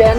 10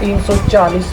340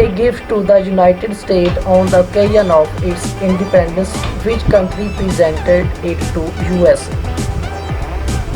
a gift to the United States on the occasion of its independence. Which country presented it to USA?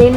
In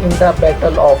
in the battle of।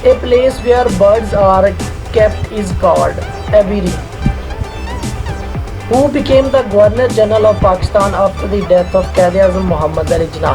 A place where birds are kept is called aviary. Who became the Governor General of Pakistan after the death of Quaid-e-Azam Muhammad Ali Jinnah?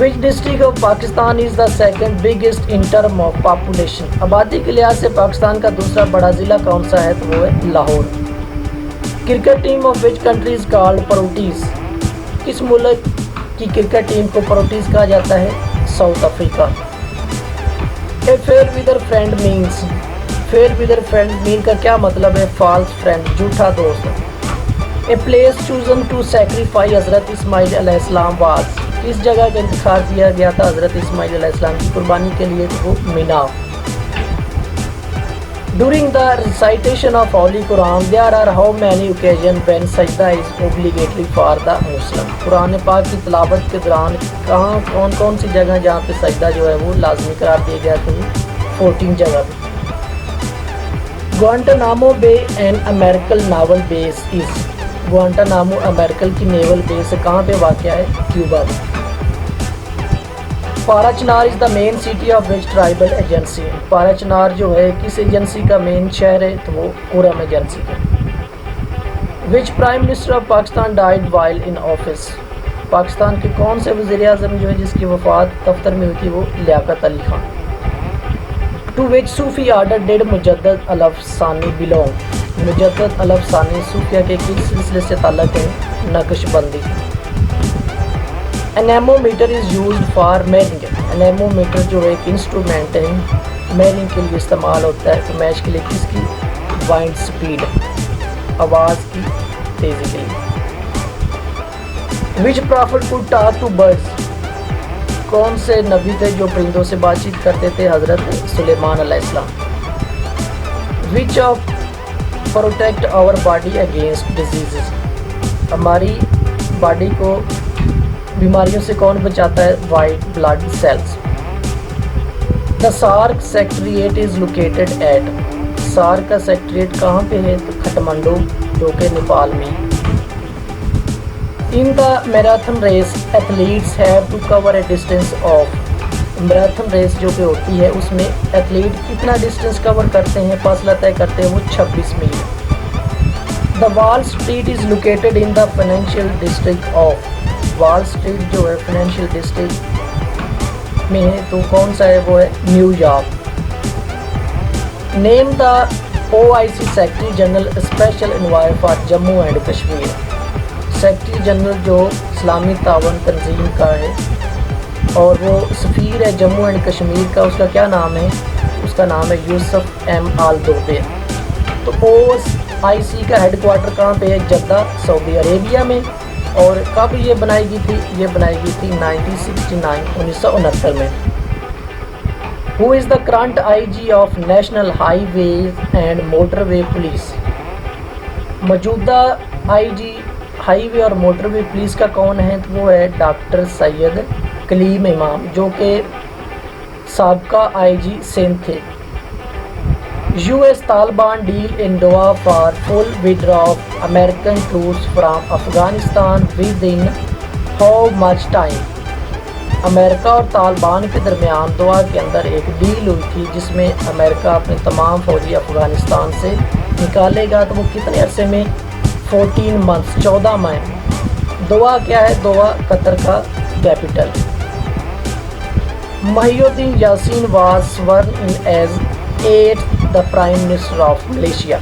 Which district of Pakistan is the second biggest in term of population? آبادی کے لحاظ سے پاکستان کا دوسرا بڑا ضلع کون سا ہے؟ تو وہ ہے Lahore. Cricket team of which country is called Proteas? کس ملک کی کرکٹ ٹیم کو پروٹیز کہا جاتا ہے؟ South Africa. A fair weather friend means، fair weather friend mean کا کیا مطلب ہے؟ false friend، جھوٹا دوست۔ A place chosen to sacrifice حضرت اسماعیل علیہ السلام was، کس جگہ کا انتخاب کیا گیا تھا حضرت اسماعیل علیہ السلام کی قربانی کے لیے؟ وہ مینا۔ During the recitation of Holy Quran, there are how many occasions when sajda is obligatory for the Muslim؟ قرآن پاک کی تلاوت کے دوران کون کون سی جگہ جہاں پہ سجدہ جو ہے وہ لازمی قرار دیا گیا تھا؟ 14 جگہ پہ۔ Guantanamo Bay an American naval base is، گوانٹانامو امریکل کی نیول بیس کہاں پہ واقع ہے؟ کیوبا میں۔ Parachinar is the main city of which tribal agency? Parachinar جو ہے کس ایجنسی کا مین شہر ہے؟ تو وہ قرم ایجنسی کا۔ Which prime minister of Pakistan died while in office? Pakistan کے کون سے وزیر اعظم جو ہے جس کی وفات دفتر میں ہوئی تھی؟ وہ Liaquat Ali Khan. To which Sufi order did Mujaddid Alf-Sani belong? مجدد الافسانی صوفیہ کے کس سلسلے سے تعلق ہے؟ نقش بندی۔ انیمومیٹر از یوزڈ فار میجرنگ؟ انیمومیٹر جو ہے ایک انسٹرومنٹ ہے میجرنگ کے لیے استعمال ہوتا ہے، تو میچ کے لیے کس کی؟ وائنڈ سپیڈ، آواز کی تیزی کے لیے۔ Which prophet could talk to birds? کون سے نبی تھے جو پرندوں سے بات چیت کرتے تھے؟ حضرت سلیمان علیہ السلام۔ Which of protect our body against diseases? ہماری باڈی کو بیماریوں سے کون بچاتا ہے؟ White blood cells. The SAARC secretariat is located at? SAARC کا سیکٹریٹ کہاں پہ ہے؟ تو کھٹمنڈو جو کہ نیپال میں۔ In the marathon race athletes have to cover a distance of? Marathon race جو کہ ہوتی ہے اس میں ایتھلیٹ کتنا ڈسٹینس کور کرتے ہیں، فاصلہ طے کرتے ہیں؟ وہ 26 mile. The wall street is located in the financial district of? Wall street جو ہے فائنینشیل ڈسٹرکٹ میں ہے، تو کون سا ہے؟ وہ ہے New York. Name the OIC secretary general special envoy for Jammu and Kashmir? Secretary general جو اسلامی تعاون تنظیم کا ہے اور وہ سفیر ہے جموں اینڈ کشمیر کا، اس کا کیا نام ہے؟ اس کا نام ہے یوسف ایم آل دوبے۔ تو OIC کا ہیڈ کوارٹر کہاں پہ ہے؟ جدہ سعودی عربیہ میں۔ اور کب یہ بنائی گئی تھی؟ یہ بنائی گئی تھی 1969 میں۔ Who is the current IG of national highways and motorway police? موجودہ IG ہائی وے اور موٹر وے پولیس کا کون ہے؟ تو وہ ہے ڈاکٹر سید کلیم امام جو کہ سابقہ IG سندھ تھے۔ US Taliban deal in Doha for full withdrawal of American troops from Afghanistan within how much time? امریکہ اور طالبان کے درمیان دوحہ کے اندر ایک ڈیل ہوئی تھی جس میں امریکہ اپنے تمام فوجی افغانستان سے نکالے گا، تو وہ کتنے عرصے میں؟ 14 منتھس، 14 ماہ۔ دوحہ کیا ہے؟ دوحہ قطر کا capital. Muhyiddin Yassin was sworn in as 8th the prime minister of Malaysia?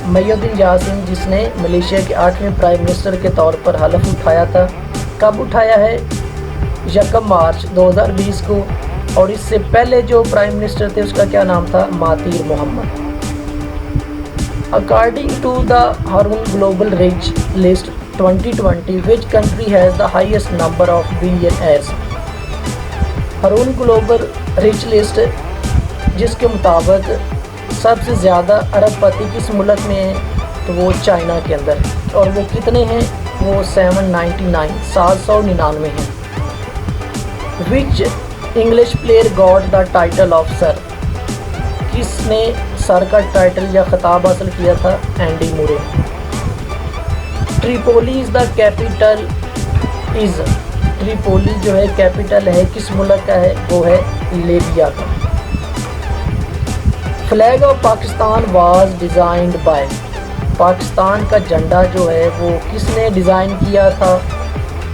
Muhyiddin Yassin جس نے ملیشیا کے 8ویں پرائم منسٹر کے طور پر حلف اٹھایا تھا، کب اٹھایا ہے؟ 1 مارچ 2020 کو۔ اور اس سے پہلے جو پرائم منسٹر تھے اس کا کیا نام تھا؟ Mahathir Mohamad. According to the Harun Global Rich List 2020, which country has the highest number of billionaires؟ Hurun global rich list جس کے مطابق سب سے زیادہ ارب پتی کس ملک میں ہیں؟ تو وہ چائنا کے اندر۔ اور وہ کتنے ہیں؟ وہ 799 ہیں۔ Which English player got the title of sir? کس نے سر کا ٹائٹل یا خطاب حاصل کیا تھا؟ Andy Murray. Tripoli is the capital is? Tripoli جو ہے کیپیٹل ہے کس ملک کا ہے؟ وہ ہے لیبیا کا۔ Flag of Pakistan was designed by? Pakistan کا جھنڈا جو ہے وہ کس نے ڈیزائن کیا تھا؟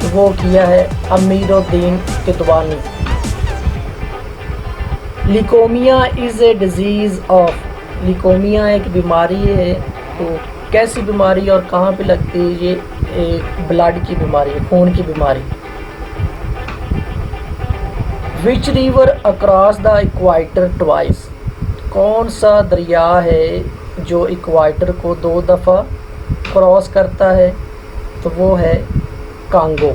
تو وہ کیا ہے امیر الدین کتوانی۔ لیکومیا از اے ڈیزیز آف، لیکومیا ایک بیماری ہے، تو کیسی بیماری اور کہاں پہ لگتی ہے؟ یہ ایک بلڈ کی بیماری ہے، خون کی بیماری۔ وچ ریور اکراس دا ایکوائٹر ٹوائس، کون سا دریا ہے جو ایکوائٹر کو 2 دفعہ کراس کرتا ہے؟ تو وہ ہے کانگو۔